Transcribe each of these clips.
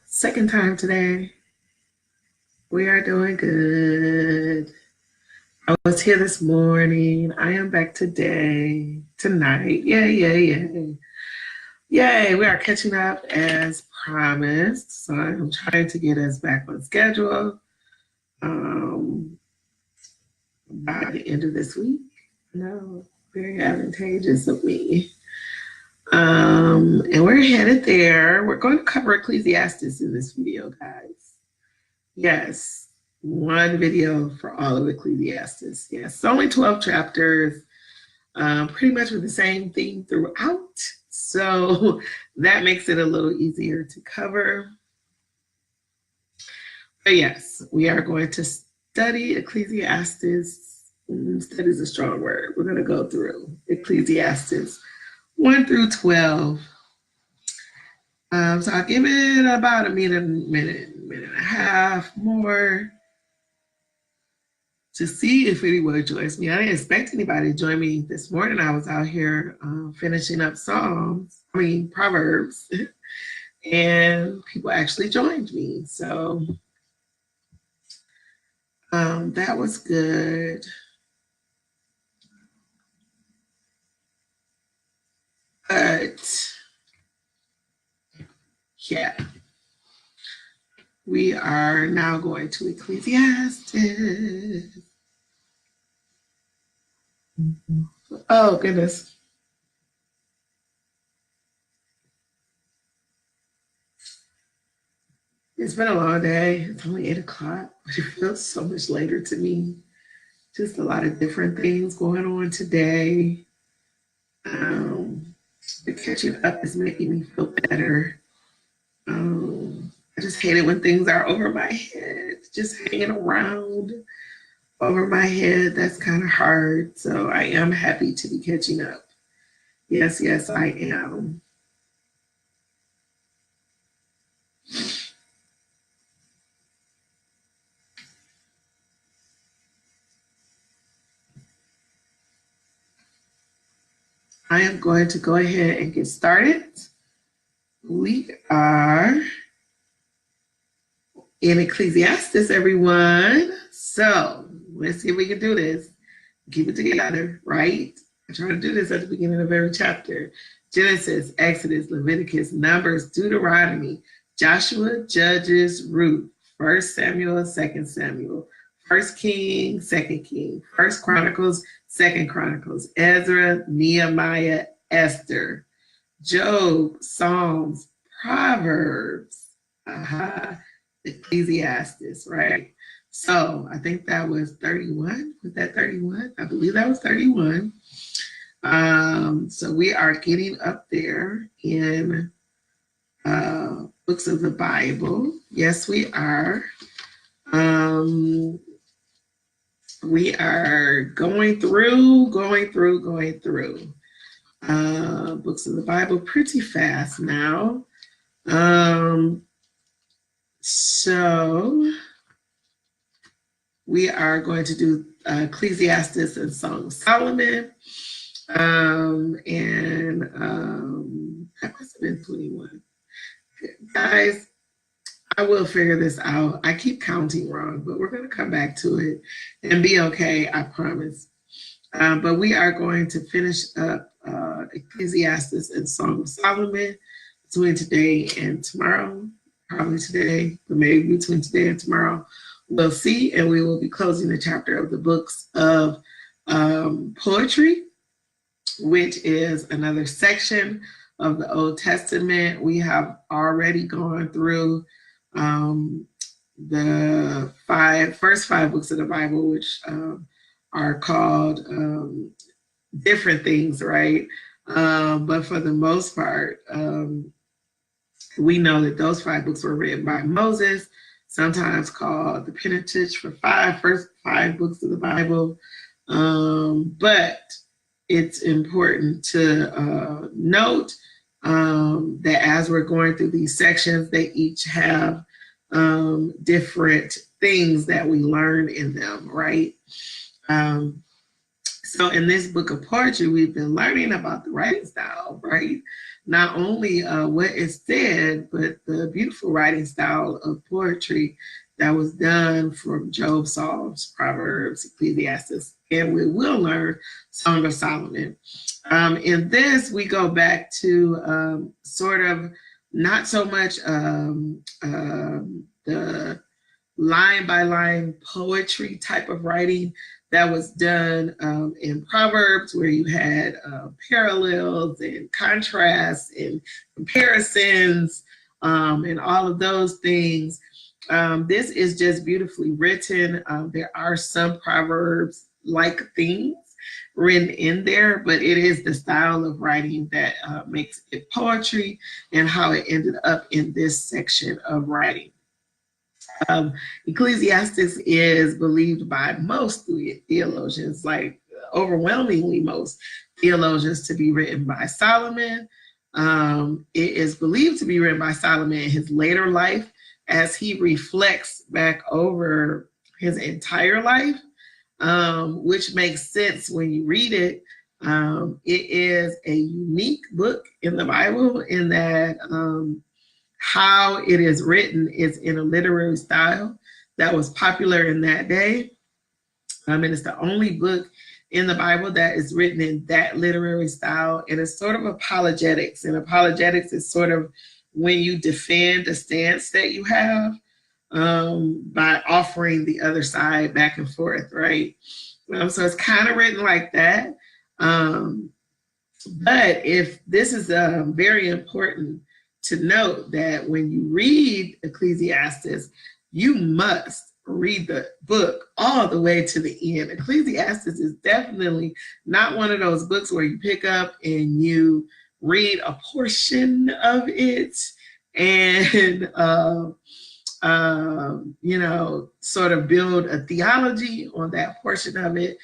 Second time today. We are doing good. I was here this morning. I am back tonight. Yay. Yay, we are catching up as promised. So I'm trying to get us back on schedule by the end of this week. No, very advantageous of me. And we're headed there. We're going to cover Ecclesiastes in this video, guys. Yes, one video for all of Ecclesiastes. Yes, only 12 chapters, pretty much with the same theme throughout. So that makes it a little easier to cover. But yes, we are going to study Ecclesiastes. Study is a strong word. We're going to go through Ecclesiastes 1 through 12. So I'll give it about a minute and a half more to see if anyone joins me. I didn't expect anybody to join me this morning. I was out here finishing up Proverbs, and people actually joined me. So that was good. But yeah, we are now going to Ecclesiastes. Oh, goodness. It's been a long day. It's only 8 o'clock, but it feels so much later to me. Just a lot of different things going on today. The catching up is making me feel better. I just hate it when things are over my head, just hanging around over my head. That's kind of hard. So I am happy to be catching up. Yes, I am. I am going to go ahead and get started. We are in Ecclesiastes, everyone. So let's see if we can do this. Keep it together, right? I try to do this at the beginning of every chapter. Genesis, Exodus, Leviticus, Numbers, Deuteronomy, Joshua, Judges, Ruth, 1 Samuel, 2 Samuel, 1 King, 2 King, 1 Chronicles, 2 Chronicles, Ezra, Nehemiah, Esther, Job, Psalms, Proverbs, Ecclesiastes, right? So I think that was 31. Was that 31? I believe that was 31. So we are getting up there in books of the Bible. Yes, we are. We are going through books of the Bible pretty fast now. So we are going to do Ecclesiastes and Song of Solomon. That must have been 21. Guys, I will figure this out. I keep counting wrong, but we're going to come back to it and be okay, I promise. But we are going to finish up Ecclesiastes and Song of Solomon between today and tomorrow. Probably today, but maybe between today and tomorrow. We'll see, and we will be closing the chapter of the books of poetry, which is another section of the Old Testament. We have already gone through the first five books of the Bible, which are called different things, right? But for the most part, we know that those 5 books were written by Moses, sometimes called the Pentateuch for first 5 books of the Bible. But it's important to note that as we're going through these sections, they each have different things that we learn in them, right? So in this book of poetry, we've been learning about the writing style, right? not only what is said, but the beautiful writing style of poetry that was done from Job, Psalms, Proverbs, Ecclesiastes, and we will learn Song of Solomon. In this, we go back to sort of not so much the line by line poetry type of writing that was done in Proverbs, where you had parallels and contrasts and comparisons and all of those things. This is just beautifully written. There are some Proverbs like things written in there, but it is the style of writing that makes it poetry and how it ended up in this section of writing. Ecclesiastes is believed by most theologians, like overwhelmingly most theologians, to be written by Solomon. It is believed to be written by Solomon in his later life as he reflects back over his entire life, which makes sense when you read it. It is a unique book in the Bible in that how it is written is in a literary style that was popular in that day. And it's the only book in the Bible that is written in that literary style. And it's sort of apologetics. And apologetics is sort of when you defend a stance that you have by offering the other side back and forth, right? So it's kind of written like that. But if this is very important to note that when you read Ecclesiastes, you must read the book all the way to the end. Ecclesiastes is definitely not one of those books where you pick up and you read a portion of it and sort of build a theology on that portion of it.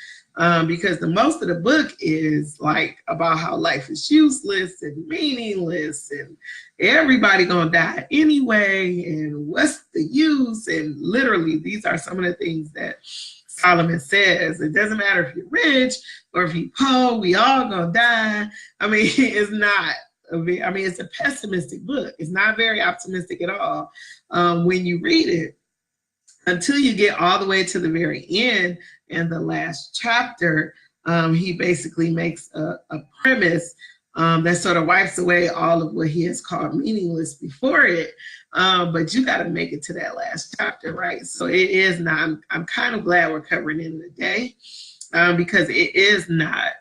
Because the most of the book is like about how life is useless and meaningless and everybody gonna die anyway, and what's the use? And literally, these are some of the things that Solomon says. It doesn't matter if you're rich or if you're poor, we all gonna die. I mean, it's a pessimistic book. It's not very optimistic at all when you read it, until you get all the way to the very end. In the last chapter, he basically makes a premise that sort of wipes away all of what he has called meaningless before it. But you got to make it to that last chapter, right? So it is not, I'm kind of glad we're covering it today because it is not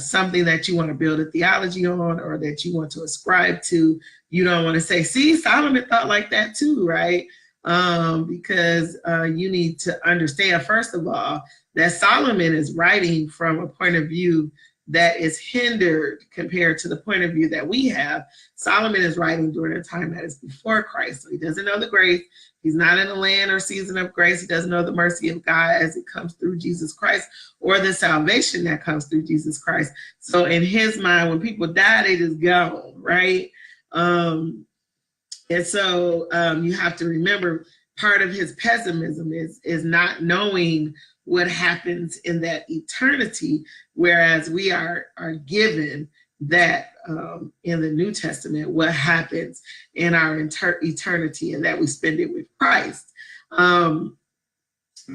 something that you want to build a theology on or that you want to ascribe to. You don't want to say, see, Solomon thought like that too, right? Because you need to understand, first of all, that Solomon is writing from a point of view that is hindered compared to the point of view that we have. Solomon is writing during a time that is before Christ. So he doesn't know the grace. He's not in the land or season of grace. He doesn't know the mercy of God as it comes through Jesus Christ or the salvation that comes through Jesus Christ. So in his mind, when people die, they just go, right? And so you have to remember, part of his pessimism is not knowing what happens in that eternity, whereas we are given that in the New Testament, what happens in our eternity, and that we spend it with Christ. And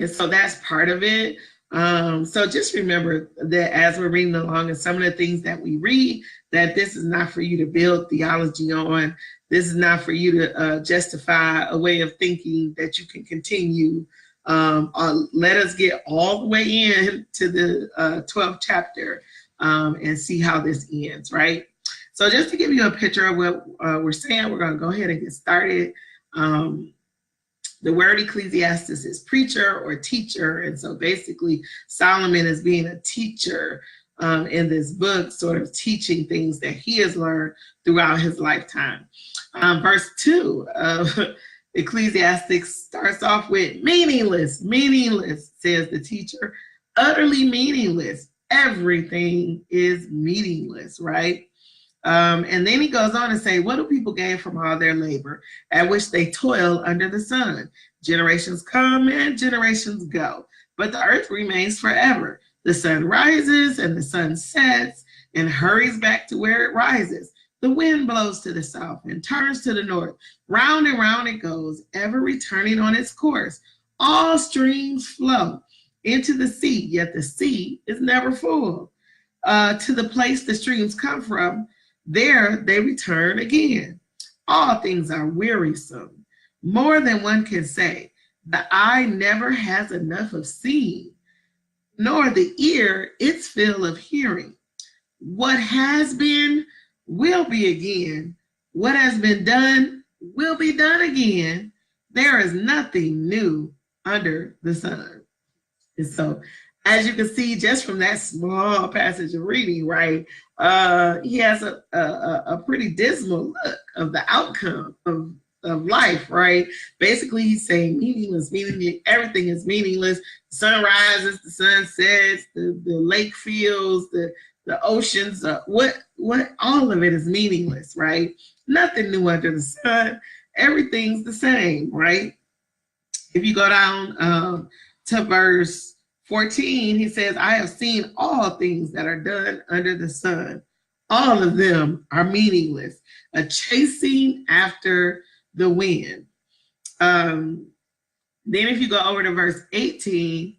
so that's part of it. So just remember that as we're reading along, and some of the things that we read, that this is not for you to build theology on. This is not for you to justify a way of thinking that you can continue. Let us get all the way in to the 12th chapter and see how this ends, right? So just to give you a picture of what we're saying, we're going to go ahead and get started. The word Ecclesiastes is preacher or teacher. And so basically Solomon is being a teacher in this book, sort of teaching things that he has learned throughout his lifetime. Verse 2 of Ecclesiastes starts off with meaningless, says the teacher, utterly meaningless. Everything is meaningless, right? And then he goes on to say, what do people gain from all their labor at which they toil under the sun? Generations come and generations go, but the earth remains forever. The sun rises and the sun sets, and hurries back to where it rises. The wind blows to the south and turns to the north. Round and round it goes, ever returning on its course. All streams flow into the sea, yet the sea is never full. To the place the streams come from, there they return again. All things are wearisome, more than one can say. The eye never has enough of seeing, nor the ear its fill of hearing. What has been will be again. What has been done will be done again. There is nothing new under the sun. And so, as you can see, just from that small passage of reading, right, he has a pretty dismal look of the outcome of life, right? Basically, he's saying meaningless, everything is meaningless. The sun rises, the sun sets, the lake feels, the oceans, what all of it is meaningless, right? Nothing new under the sun. Everything's the same, right? If you go down to verse 14, he says, I have seen all things that are done under the sun. All of them are meaningless, a chasing after the wind. Then if you go over to verse 18,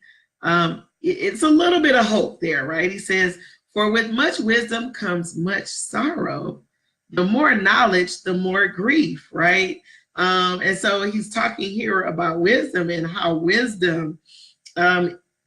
it's a little bit of hope there, right? He says, for with much wisdom comes much sorrow. The more knowledge, the more grief, right? And so he's talking here about wisdom and how wisdom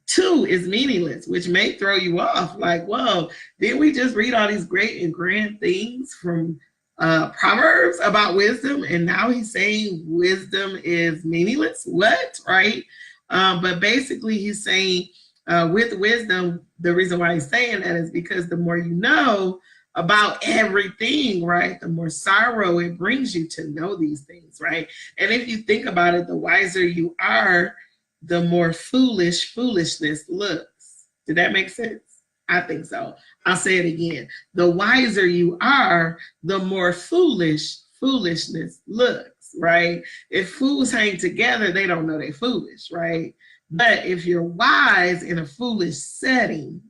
too is meaningless, which may throw you off. Like, whoa, didn't we just read all these great and grand things from Proverbs about wisdom? And now he's saying wisdom is meaningless? What, right? But basically he's saying with wisdom, the reason why he's saying that is because the more you know about everything, right, the more sorrow it brings you to know these things, right? And if you think about it, the wiser you are, the more foolishness looks. Did that make sense? I think so. I'll say it again. The wiser you are, the more foolishness looks, right? If fools hang together, they don't know they're foolish, right? But if you're wise in a foolish setting,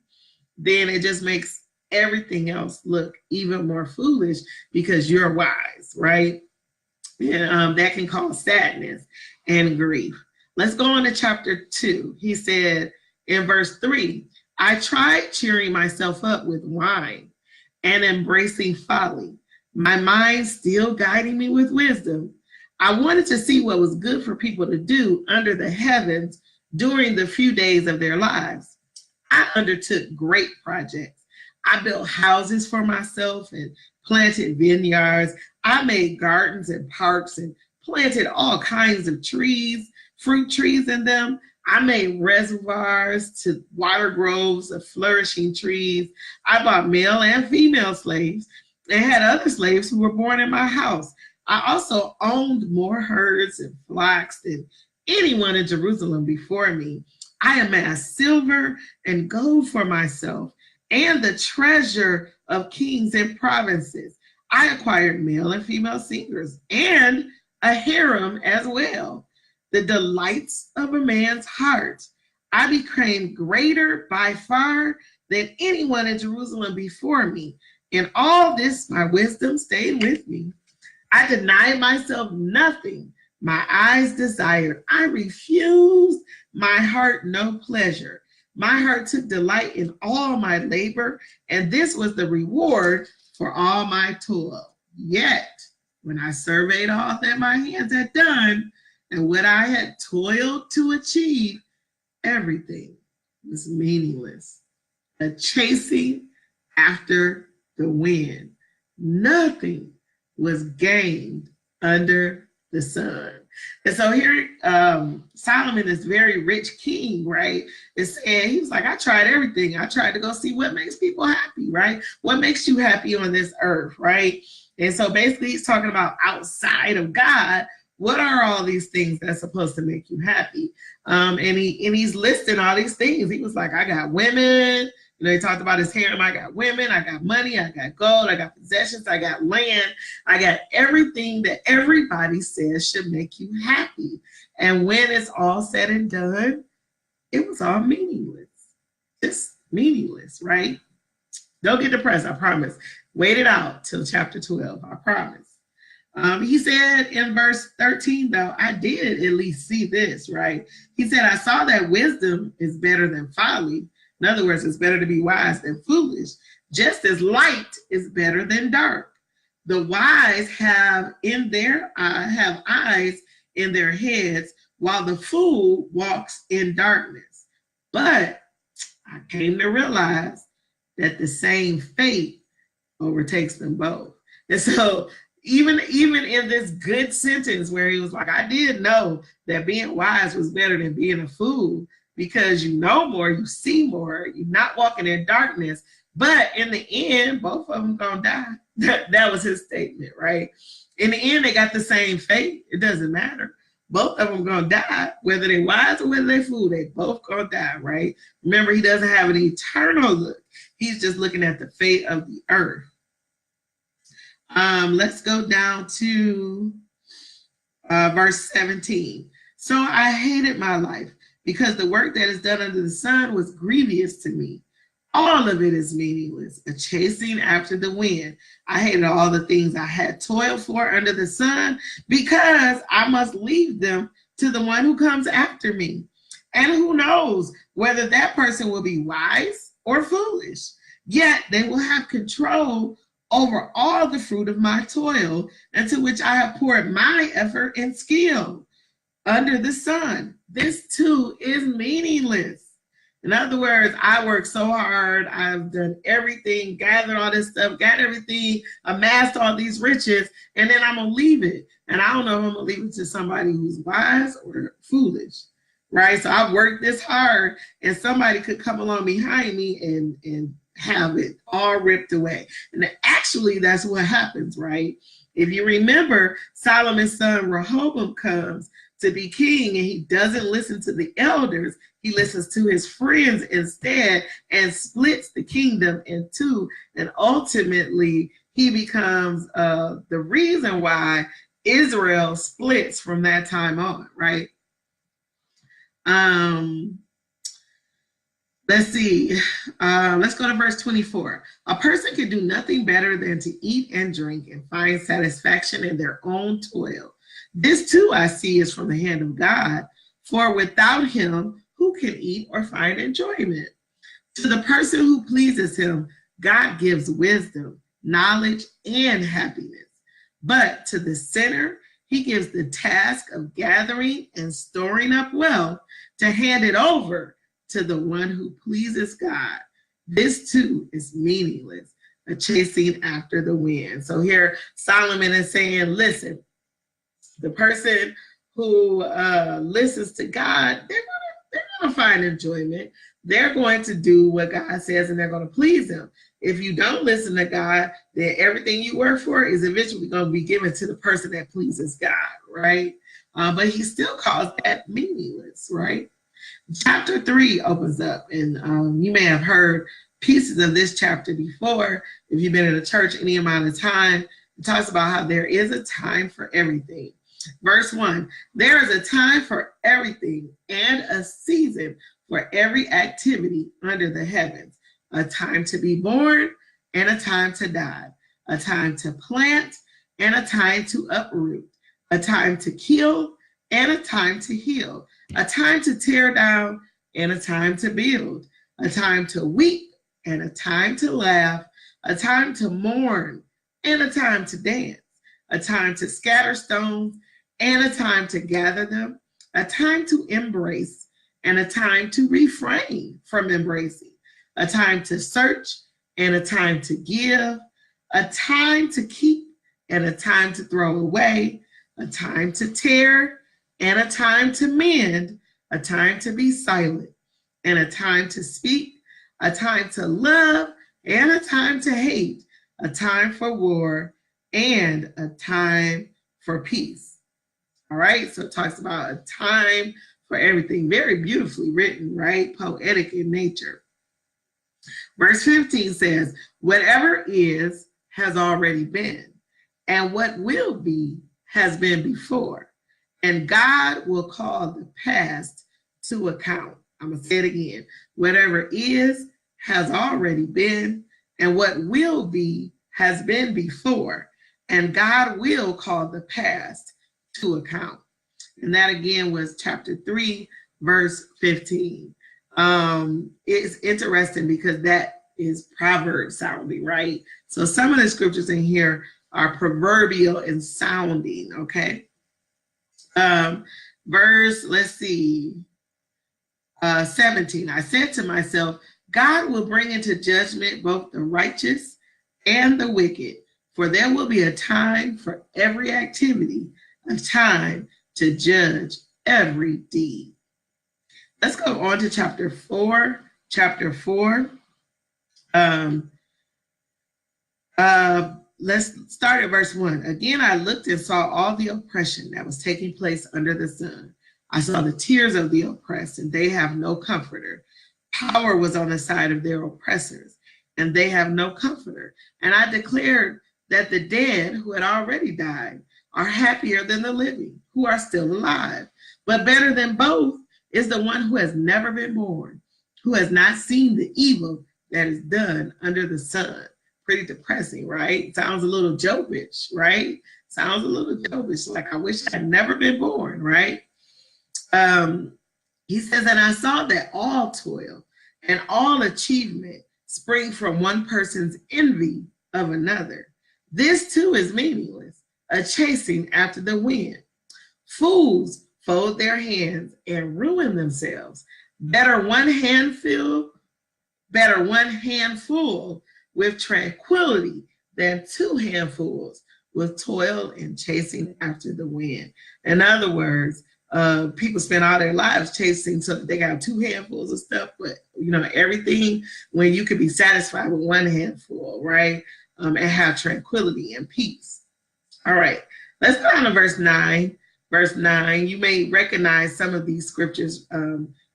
then it just makes everything else look even more foolish because you're wise, right? And that can cause sadness and grief. Let's go on to chapter 2. He said in verse 3, I tried cheering myself up with wine and embracing folly, my mind still guiding me with wisdom. I wanted to see what was good for people to do under the heavens during the few days of their lives. I undertook great projects. I built houses for myself and planted vineyards. I made gardens and parks and planted all kinds of trees, fruit trees in them. I made reservoirs to water groves of flourishing trees. I bought male and female slaves and had other slaves who were born in my house. I also owned more herds and flocks than anyone in Jerusalem before me. I amassed silver and gold for myself and the treasure of kings and provinces. I acquired male and female singers and a harem as well, the delights of a man's heart. I became greater by far than anyone in Jerusalem before me. In all this, my wisdom stayed with me. I denied myself nothing my eyes desired. I refused my heart no pleasure. My heart took delight in all my labor, and this was the reward for all my toil. Yet, when I surveyed all that my hands had done and what I had toiled to achieve, everything was meaningless, a chasing after the wind. Nothing was gained under the sun. And so here, Solomon, this very rich king, right, is saying, he was like, I tried everything. I tried to go see what makes people happy, right? What makes you happy on this earth, right? And so basically he's talking about outside of God, what are all these things that's supposed to make you happy? And he's listing all these things. He was like, I got women. You know, he talked about his harem. I got women, I got money, I got gold, I got possessions, I got land, I got everything that everybody says should make you happy. And when it's all said and done, it was all meaningless. Just meaningless, right? Don't get depressed, I promise. Wait it out till chapter 12, I promise. He said in verse 13, though, I did at least see this, right? He said, I saw that wisdom is better than folly. In other words, it's better to be wise than foolish, just as light is better than dark. The wise have eyes in their heads, while the fool walks in darkness. But I came to realize that the same fate overtakes them both. And so even in this good sentence where he was like, I did know that being wise was better than being a fool, because you know more, you see more, you're not walking in darkness. But in the end, both of them gonna die. That was his statement, right? In the end, they got the same fate. It doesn't matter. Both of them gonna die, whether they're wise or whether they're fool. They both gonna die, right? Remember, he doesn't have an eternal look. He's just looking at the fate of the earth. Let's go down to verse 17. So I hated my life, because the work that is done under the sun was grievous to me. All of it is meaningless, a chasing after the wind. I hated all the things I had toiled for under the sun, because I must leave them to the one who comes after me. And who knows whether that person will be wise or foolish. Yet they will have control over all the fruit of my toil, into which I have poured my effort and skill under the sun. This too is meaningless. In other words, I worked so hard. I've done everything, gathered all this stuff, got everything, amassed all these riches, and then I'm going to leave it. And I don't know if I'm going to leave it to somebody who's wise or foolish, right? So I've worked this hard, and somebody could come along behind me and have it all ripped away. And actually, that's what happens, right? If you remember, Solomon's son Rehoboam comes to be king, and he doesn't listen to the elders. He listens to his friends instead and splits the kingdom in two. And ultimately, he becomes the reason why Israel splits from that time on, right? Let's see. Let's go to verse 24. A person can do nothing better than to eat and drink and find satisfaction in their own toil. This too I see is from the hand of God, for without him, who can eat or find enjoyment? To the person who pleases him, God gives wisdom, knowledge, and happiness. But to the sinner, he gives the task of gathering and storing up wealth to hand it over to the one who pleases God. This too is meaningless, a chasing after the wind. So here Solomon is saying, listen, the person who listens to God, they're gonna find enjoyment. They're going to do what God says, and they're going to please him. If you don't listen to God, then everything you work for is eventually going to be given to the person that pleases God, right? But he still calls that meaningless, right? Chapter 3 opens up, and you may have heard pieces of this chapter before. If you've been in a church any amount of time, it talks about how there is a time for everything. Verse 1, there is a time for everything and a season for every activity under the heavens, a time to be born and a time to die, a time to plant and a time to uproot, a time to kill and a time to heal, a time to tear down and a time to build, a time to weep and a time to laugh, a time to mourn and a time to dance, a time to scatter stones and a time to gather them, a time to embrace and a time to refrain from embracing, a time to search and a time to give, a time to keep and a time to throw away, a time to tear and a time to mend, a time to be silent and a time to speak, a time to love and a time to hate, a time for war and a time for peace. All right, so it talks about a time for everything. Very beautifully written, right? Poetic in nature. Verse 15 says, whatever is has already been, and what will be has been before, and God will call the past to account. I'm going to say it again. Whatever is has already been, and what will be has been before, and God will call the past to account. And that again was chapter 3, verse 15. It's interesting because that is proverb sounding, right? So some of the scriptures in here are proverbial and sounding, okay? Let's see, 17. I said to myself, God will bring into judgment both the righteous and the wicked, for there will be a time for every activity, a time to judge every deed. Let's go on to chapter 4. Chapter 4. Let's start at verse 1. Again, I looked and saw all the oppression that was taking place under the sun. I saw the tears of the oppressed, and they have no comforter. Power was on the side of their oppressors, and they have no comforter. And I declared that the dead who had already died are happier than the living who are still alive. But better than both is the one who has never been born, who has not seen the evil that is done under the sun. Pretty depressing, right? Sounds a little Jobish, right? Sounds a little Jobish, like I wish I had never been born, right? He says, and I saw that all toil and all achievement spring from one person's envy of another. This too is meaningless, a chasing after the wind. Fools fold their hands and ruin themselves. Better one handful with tranquility than two handfuls with toil and chasing after the wind. In other words, people spend all their lives chasing so that they got two handfuls of stuff, but everything when you could be satisfied with one handful, right? And have tranquility and peace. All right, let's go on to verse 9. Verse 9, you may recognize some of these scriptures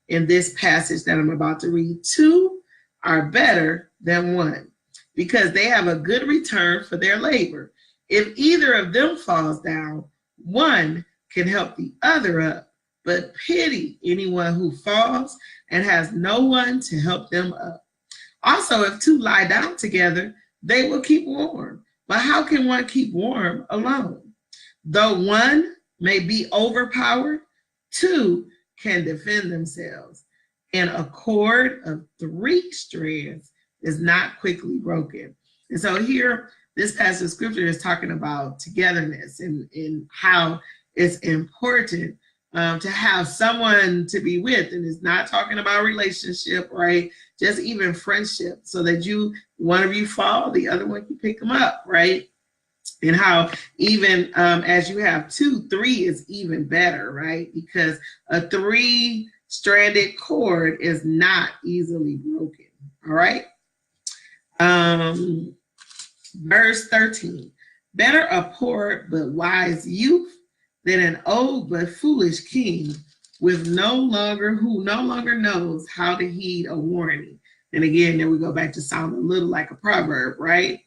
in this passage that I'm about to read. Two are better than one because they have a good return for their labor. If either of them falls down, one can help the other up, but pity anyone who falls and has no one to help them up. Also, if two lie down together, they will keep warm. But how can one keep warm alone? Though one may be overpowered, two can defend themselves. And a cord of 3 strands is not quickly broken. And so here, this passage of scripture is talking about togetherness and how it's important to have someone to be with. And it's not talking about relationship, right? Just even friendship, so that one of you fall, the other one can pick them up, right? And how even as you have 2, 3 is even better, right? Because a 3-stranded cord is not easily broken, all right? Verse 13, better a poor but wise youth than an old but foolish king who no longer knows how to heed a warning. And again, there we go back to sound a little like a proverb, right?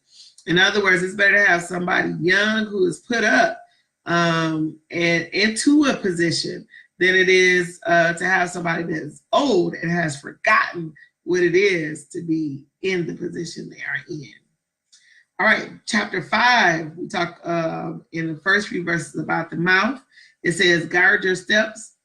In other words, it's better to have somebody young who is put up and into a position than it is to have somebody that's old and has forgotten what it is to be in the position they are in. All right, chapter 5, we talk in the first few verses about the mouth. It says, guard your steps.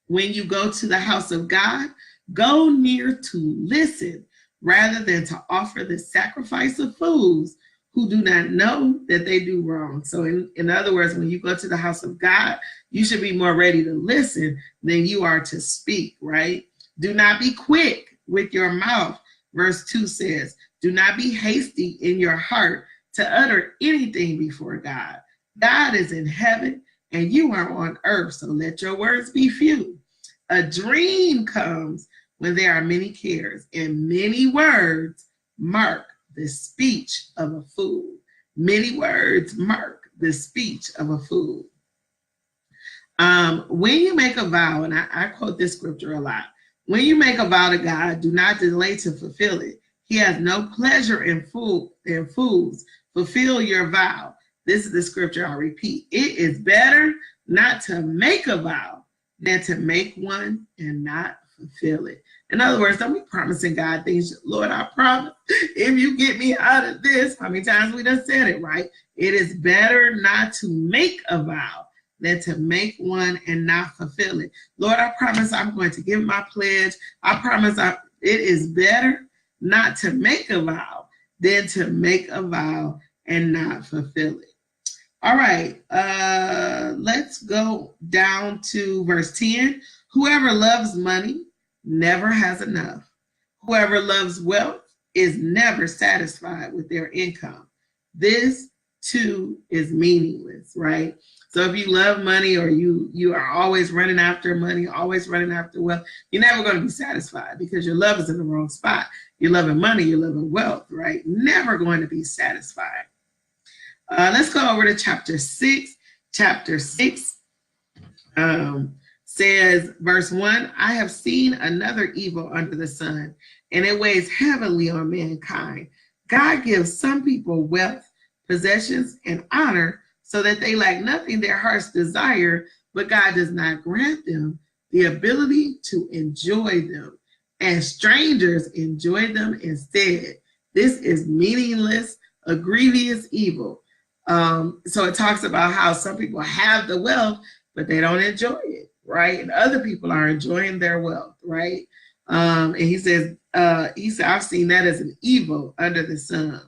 When you go to the house of God, go near to listen rather than to offer the sacrifice of fools who do not know that they do wrong. So in other words, when you go to the house of God, you should be more ready to listen than you are to speak, right? Do not be quick with your mouth. Verse 2 says, do not be hasty in your heart to utter anything before God. God is in heaven and you are on earth, so let your words be few. A dream comes when there are many cares, and many words mark the speech of a fool. Many words mark the speech of a fool. When you make a vow, and I quote this scripture a lot, when you make a vow to God, do not delay to fulfill it. He has no pleasure in fools. Fulfill your vow. This is the scripture I'll repeat. It is better not to make a vow than to make one and not fulfill it. In other words, don't be promising God things. Lord, I promise if you get me out of this, how many times we done said it, right? It is better not to make a vow than to make one and not fulfill it. Lord, I promise I'm going to give my pledge. I promise it is better not to make a vow than to make a vow and not fulfill it. All right, let's go down to verse 10. Whoever loves money never has enough. Whoever loves wealth is never satisfied with their income. This too is meaningless, right? So if you love money or you are always running after money, always running after wealth, you're never going to be satisfied because your love is in the wrong spot. You're loving money, you're loving wealth, right? Never going to be satisfied. Let's go over to chapter 6. Chapter 6 says, verse 1, I have seen another evil under the sun, and it weighs heavily on mankind. God gives some people wealth, possessions, and honor so that they lack nothing their hearts desire, but God does not grant them the ability to enjoy them, and strangers enjoy them instead. This is meaningless, a grievous evil. So it talks about how some people have the wealth, but they don't enjoy it, right? And other people are enjoying their wealth, right? And he said, I've seen that as an evil under the sun.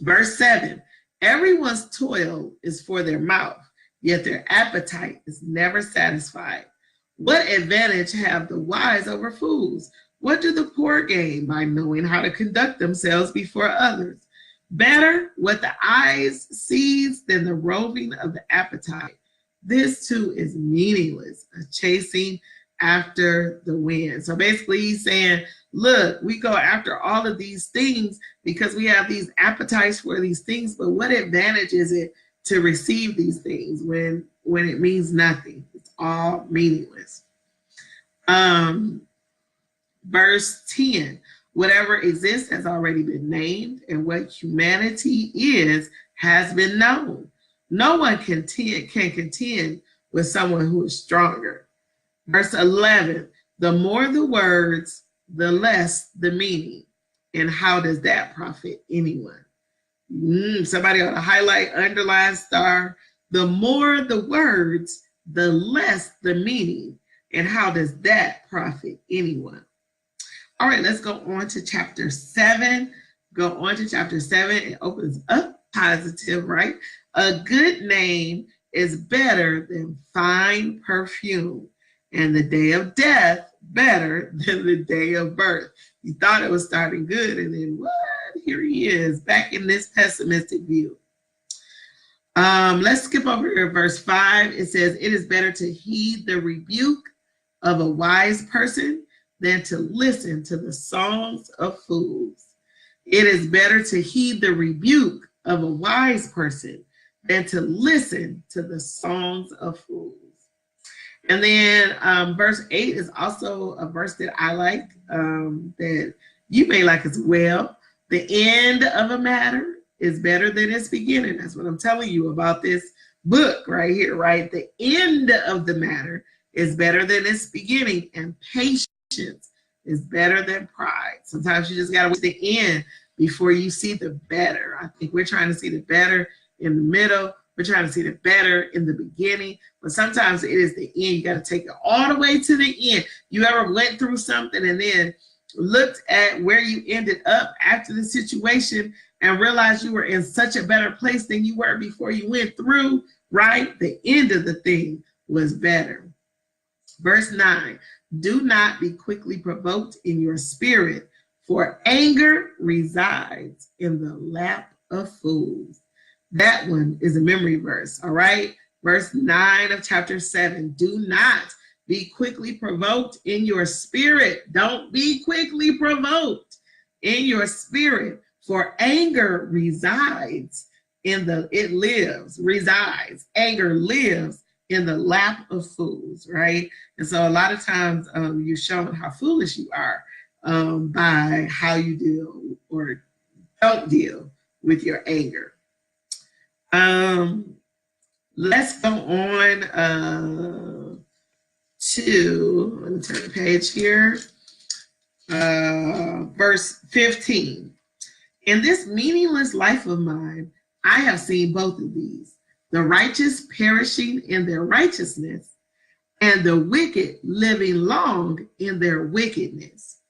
Verse 7, everyone's toil is for their mouth, yet their appetite is never satisfied. What advantage have the wise over fools? What do the poor gain by knowing how to conduct themselves before others? Better what the eyes sees than the roving of the appetite. This too is meaningless, a chasing after the wind. So basically he's saying, look, we go after all of these things because we have these appetites for these things, but what advantage is it to receive these things when it means nothing? It's all meaningless. Verse 10, whatever exists has already been named, and what humanity is has been known. No one can contend with someone who is stronger. Verse 11, the more the words, the less the meaning. And how does that profit anyone? Somebody ought to highlight, underline, star. The more the words, the less the meaning. And how does that profit anyone? All right, let's go on to chapter 7. Go on to chapter 7. It opens up positive, right? A good name is better than fine perfume, and the day of death better than the day of birth. You thought it was starting good, and then what? Here he is, back in this pessimistic view. Let's skip over to verse 5. It says, it is better to heed the rebuke of a wise person than to listen to the songs of fools. It is better to heed the rebuke of a wise person than to listen to the songs of fools. And then verse 8 is also a verse that I like, that you may like as well. The end of a matter is better than its beginning. That's what I'm telling you about this book right here, right? The end of the matter is better than its beginning, and patience is better than pride. Sometimes you just got to wait the end before you see the better. I think we're trying to see the better in the middle. We're trying to see the better in the beginning, but sometimes it is the end. You got to take it all the way to the end. You ever went through something and then looked at where you ended up after the situation and realized you were in such a better place than you were before you went through, right? The end of the thing was better. Verse 9, do not be quickly provoked in your spirit, for anger resides in the lap of fools. That one is a memory verse, all right? Verse 9 of chapter 7, do not be quickly provoked in your spirit. Don't be quickly provoked in your spirit, for anger resides resides. Anger lives in the lap of fools, right? And so a lot of times you're shown how foolish you are by how you deal or don't deal with your anger. Let's go on. to, let me turn the page here, verse 15. In this meaningless life of mine, I have seen both of these, the righteous perishing in their righteousness and the wicked living long in their wickedness.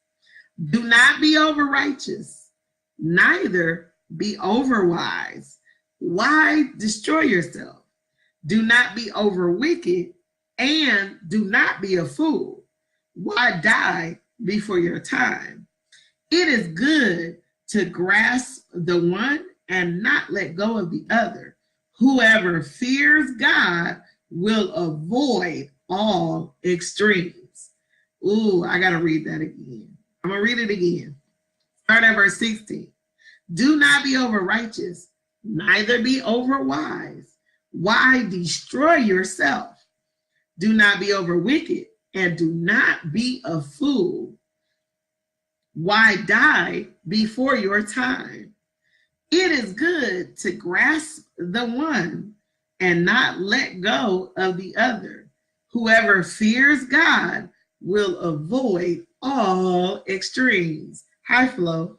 Do not be over righteous, neither be over wise. Why destroy yourself? Do not be over wicked, and do not be a fool. Why die before your time? It is good to grasp the one and not let go of the other. Whoever fears God will avoid all extremes. Ooh, I got to read that again. I'm going to read it again. Start at verse 16. Do not be over righteous, neither be over wise. Why destroy yourself? Do not be over wicked, and do not be a fool. Why die before your time? It is good to grasp the one and not let go of the other. Whoever fears God will avoid all extremes. High flow.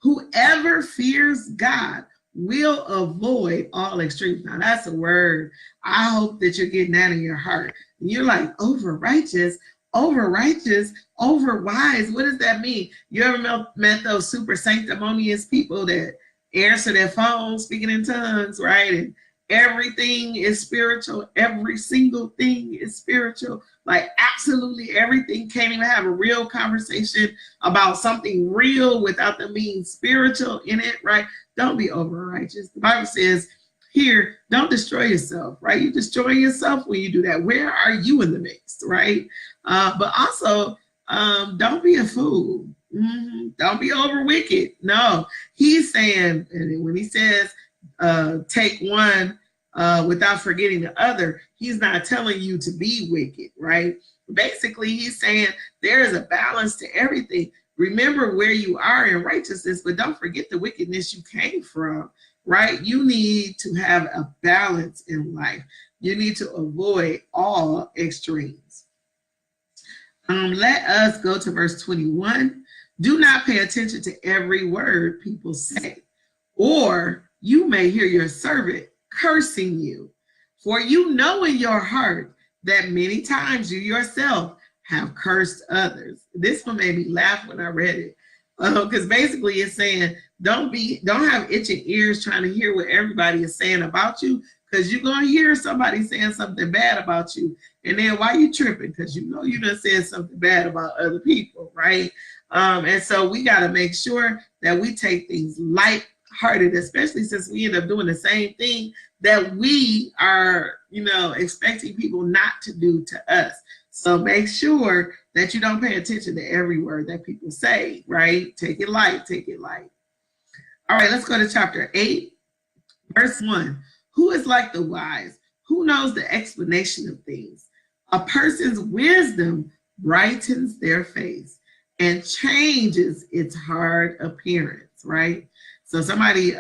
Whoever fears God will avoid all extremes. Now that's a word. I hope that you're getting that in your heart. You're like, over righteous, over wise. What does that mean? You ever met those super sanctimonious people that answer their phone speaking in tongues, right? And everything is spiritual. Every single thing is spiritual. Like absolutely everything. Can't even have a real conversation about something real without them being spiritual in it, right? Don't be over righteous. The Bible says here, don't destroy yourself, right? You destroy yourself when you do that. Where are you in the mix, right? But also, don't be a fool. Don't be over wicked. No, he's saying, and when he says, take one without forgetting the other, he's not telling you to be wicked, right? Basically, he's saying there is a balance to everything. Remember where you are in righteousness, but don't forget the wickedness you came from, right? You need to have a balance in life. You need to avoid all extremes. Let us go to verse 21. Do not pay attention to every word people say, or you may hear your servant cursing you. For you know in your heart that many times you yourself have cursed others. This one made me laugh when I read it. Because basically it's saying, don't have itching ears trying to hear what everybody is saying about you, because you're going to hear somebody saying something bad about you. And then why you tripping? Because you know you done said something bad about other people, right? And so we got to make sure that we take things lighthearted, especially since we end up doing the same thing that we are, expecting people not to do to us. So make sure that you don't pay attention to every word that people say, right? Take it light, take it light. All right, let's go to chapter 8, verse 1. Who is like the wise? Who knows the explanation of things? A person's wisdom brightens their face and changes its hard appearance, right? So somebody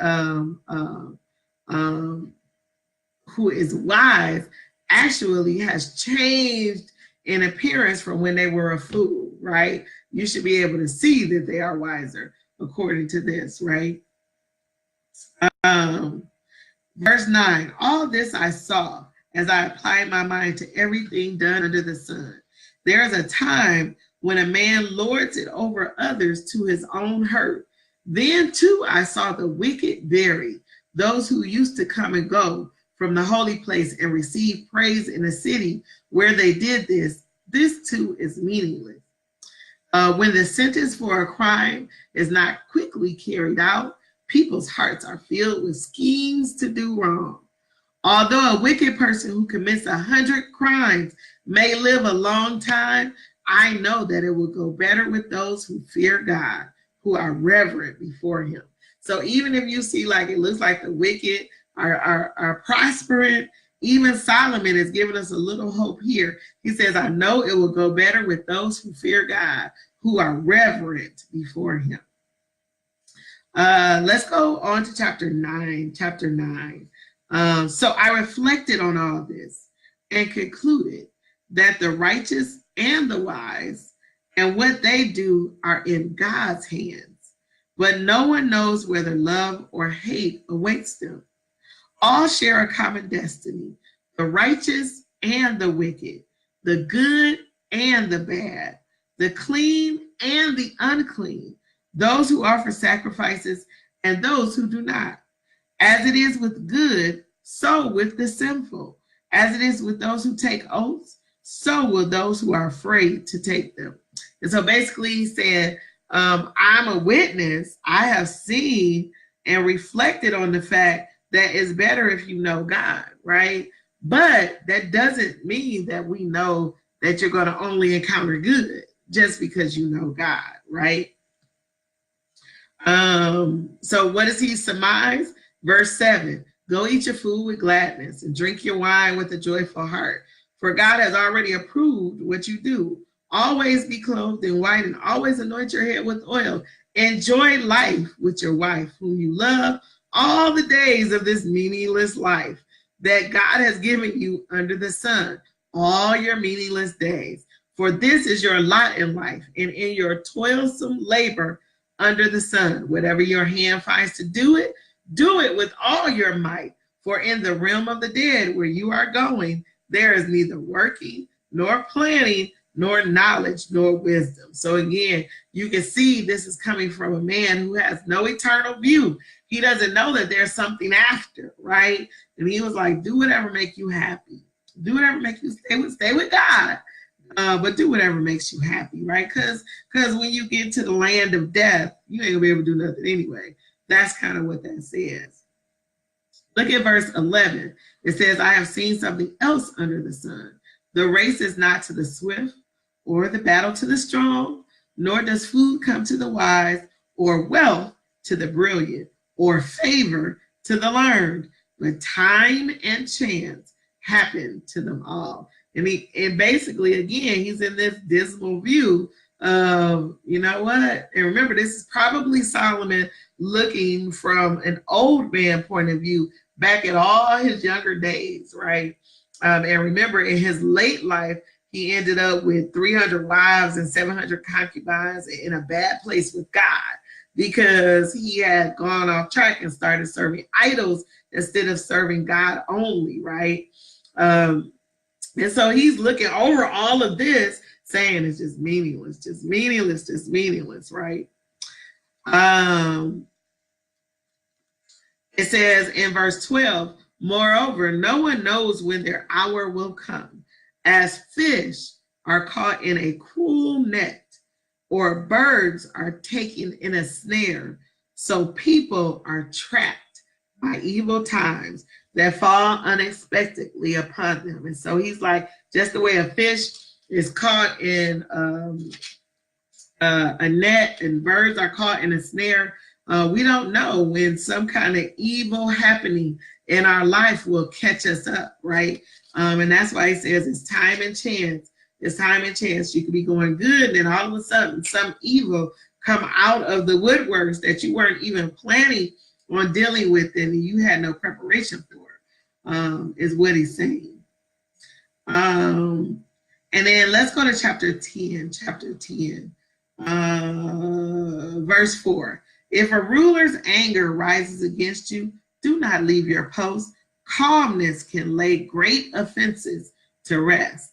who is wise actually has changed in appearance from when they were a fool, right? You should be able to see that they are wiser according to this, right? Verse 9, all this I saw as I applied my mind to everything done under the sun. There is a time when a man lords it over others to his own hurt. Then too I saw the wicked buried, those who used to come and go from the holy place and receive praise in the city where they did this. This too is meaningless. When the sentence for a crime is not quickly carried out, people's hearts are filled with schemes to do wrong. Although a wicked person who commits 100 crimes may live a long time, I know that it will go better with those who fear God, who are reverent before him. So even if you see like it looks like the wicked are prospering, even Solomon is giving us a little hope here. He says, I know it will go better with those who fear God, who are reverent before him. Let's go on to chapter 9. So I reflected on all this and concluded that the righteous and the wise and what they do are in God's hands, but no one knows whether love or hate awaits them. All share a common destiny, the righteous and the wicked, the good and the bad, the clean and the unclean, those who offer sacrifices and those who do not. As it is with good, so with the sinful. As it is with those who take oaths, so will those who are afraid to take them. And so basically he said, I'm a witness. I have seen and reflected on the fact that it's better if you know God, right? But that doesn't mean that we know that you're going to only encounter good just because you know God, right? So what does he surmise? Verse 7, go eat your food with gladness and drink your wine with a joyful heart, for God has already approved what you do. Always be clothed in white and always anoint your head with oil. Enjoy life with your wife, whom you love, all the days of this meaningless life that God has given you under the sun, all your meaningless days. For this is your lot in life, and in your toilsome labor under the sun. Whatever your hand finds to do it with all your might. For in the realm of the dead, where you are going, there is neither working, nor planning, nor knowledge, nor wisdom. So again, you can see this is coming from a man who has no eternal view. He doesn't know that there's something after, right? And he was like, do whatever make you happy. Do whatever make you stay with God. But do whatever makes you happy, right? Because when you get to the land of death, you ain't gonna be able to do nothing anyway. That's kind of what that says. Look at verse 11. It says, I have seen something else under the sun. The race is not to the swift or the battle to the strong, nor does food come to the wise, or wealth to the brilliant, or favor to the learned, but time and chance happen to them all. And basically, again, he's in this dismal view of, you know what? And remember, this is probably Solomon looking from an old man point of view back at all his younger days, right? And remember, in his late life, he ended up with 300 wives and 700 concubines in a bad place with God because he had gone off track and started serving idols instead of serving God only, right? And so he's looking over all of this, saying it's just meaningless, right? It says in verse 12, moreover, no one knows when their hour will come. As fish are caught in a cruel net, or birds are taken in a snare, so people are trapped by evil times that fall unexpectedly upon them. And so he's like, just the way a fish is caught in a net and birds are caught in a snare, we don't know when some kind of evil happening in our life will catch us up, right? And that's why he says it's time and chance. It's time and chance. You could be going good, and then all of a sudden some evil come out of the woodworks that you weren't even planning on dealing with and you had no preparation for, is what he's saying. And then let's go to chapter 10, verse 4. If a ruler's anger rises against you, do not leave your post. Calmness can lay great offenses to rest.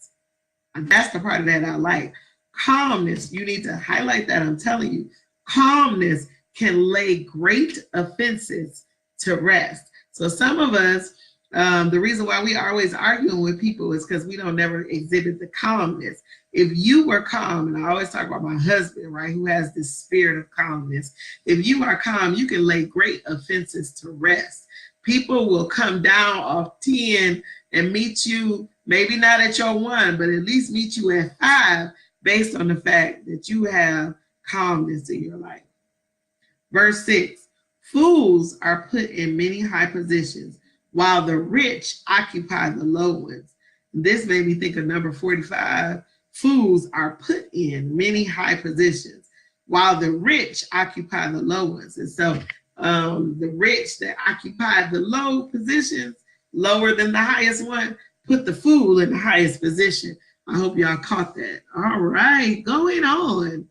And that's the part of that I like. Calmness, you need to highlight that, I'm telling you. Calmness can lay great offenses to rest. So some of us, the reason why we are always arguing with people is because we don't never exhibit the calmness. If you were calm, and I always talk about my husband, right, who has this spirit of calmness. If you are calm, you can lay great offenses to rest. People will come down off 10 and meet you, maybe not at your 1, but at least meet you at 5 based on the fact that you have calmness in your life. Verse 6, fools are put in many high positions, while the rich occupy the low ones. This made me think of number 45. Fools are put in many high positions, while the rich occupy the low ones. And so the rich that occupy the low positions, lower than the highest one, put the fool in the highest position. I hope y'all caught that. All right, going on.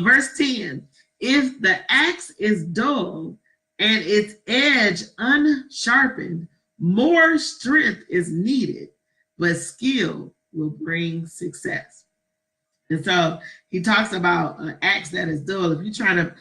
Verse 10, if the axe is dull and its edge unsharpened, more strength is needed, but skill will bring success. And so he talks about an axe that is dull. If you're trying to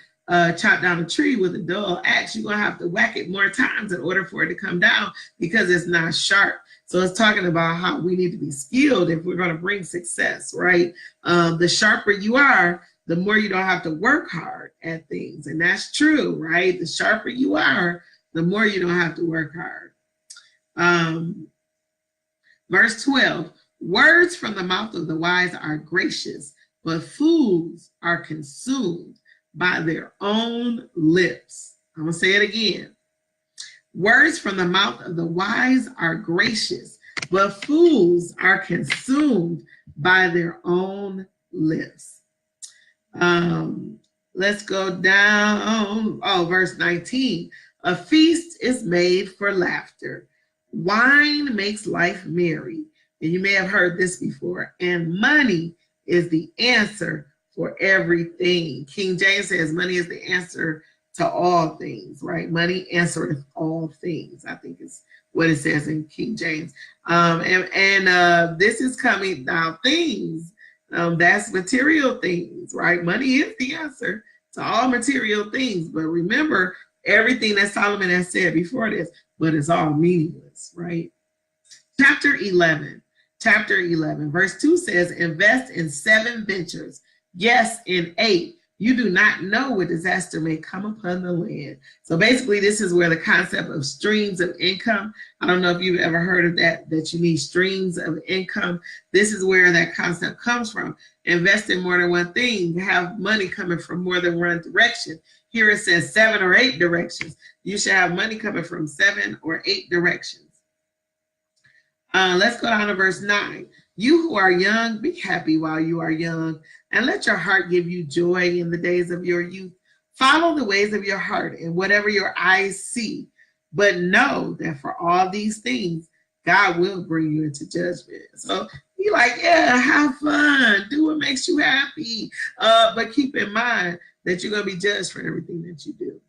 chop down a tree with a dull axe, you're going to have to whack it more times in order for it to come down because it's not sharp. So it's talking about how we need to be skilled if we're going to bring success, right? The sharper you are, the more you don't have to work hard at things. And that's true, right? The sharper you are, the more you don't have to work hard. Verse 12, words from the mouth of the wise are gracious, but fools are consumed by their own lips. I'm going to say it again. Words from the mouth of the wise are gracious, but fools are consumed by their own lips. Let's go down. Verse 19. A feast is made for laughter. Wine makes life merry. And you may have heard this before. And money is the answer for everything. King James says money is the answer to all things, right? Money answereth all things, I think is what it says in King James. This is coming now, things. That's material things, right? Money is the answer to all material things. But remember everything that Solomon has said before this, but it's all meaningless, right? Chapter 11, verse 2 says, invest in 7 ventures. Yes, in 8. You do not know what disaster may come upon the land. So basically, this is where the concept of streams of income, I don't know if you've ever heard of that you need streams of income. This is where that concept comes from. Invest in more than one thing, have money coming from more than one direction. Here it says 7 or 8 directions. You should have money coming from 7 or 8 directions. Let's go down to verse 9. You who are young, be happy while you are young, and let your heart give you joy in the days of your youth. Follow the ways of your heart and whatever your eyes see, but know that for all these things, God will bring you into judgment. So be like, yeah, have fun, do what makes you happy, but keep in mind that you're going to be judged for everything that you do.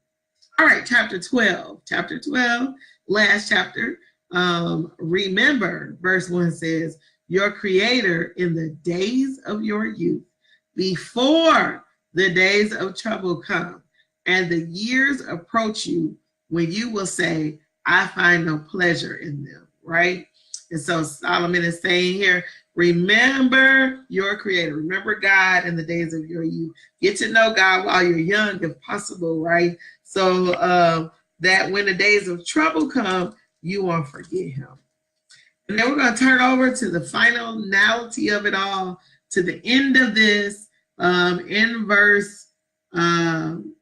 All right, chapter 12, last chapter. Remember, verse 1 says, your creator in the days of your youth, before the days of trouble come and the years approach you, when you will say, I find no pleasure in them, right? And so Solomon is saying here, remember your creator, remember God in the days of your youth. Get to know God while you're young, if possible, right? So that when the days of trouble come, you won't forget him. And then we're going to turn over to the finality of it all, to the end of this. In verse 13,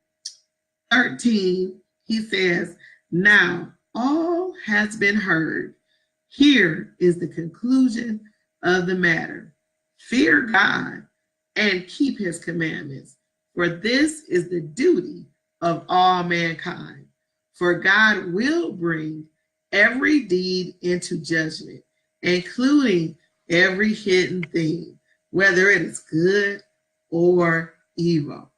he says, now all has been heard. Here is the conclusion of the matter. Fear God and keep his commandments, for this is the duty of all mankind. For God will bring every deed into judgment, including every hidden thing, whether it is good or evil.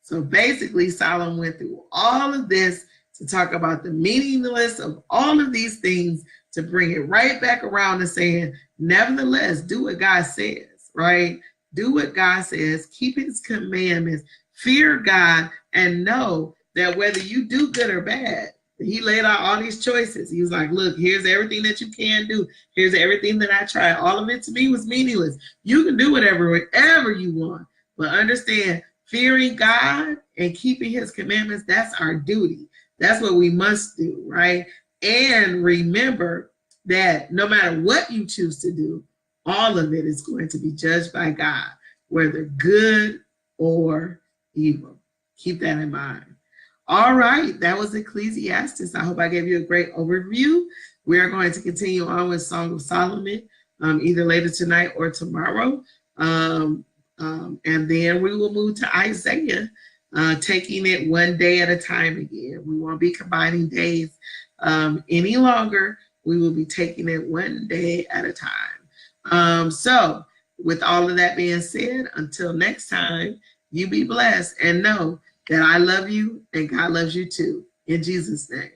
So basically, Solomon went through all of this to talk about the meaningless of all of these things, to bring it right back around to saying, nevertheless, do what God says, right? Do what God says, keep his commandments, fear God, and know that whether you do good or bad, he laid out all these choices. He was like, look, here's everything that you can do. Here's everything that I tried. All of it to me was meaningless. You can do whatever you want. But understand, fearing God and keeping his commandments, that's our duty. That's what we must do, right? And remember that no matter what you choose to do, all of it is going to be judged by God, whether good or evil. Keep that in mind. All right, that was Ecclesiastes. I hope I gave you a great overview. We are going to continue on with Song of Solomon, either later tonight or tomorrow. And then we will move to Isaiah, taking it one day at a time again. We won't be combining days any longer. We will be taking it one day at a time. So with all of that being said, until next time, you be blessed and know that I love you and God loves you too. In Jesus' name.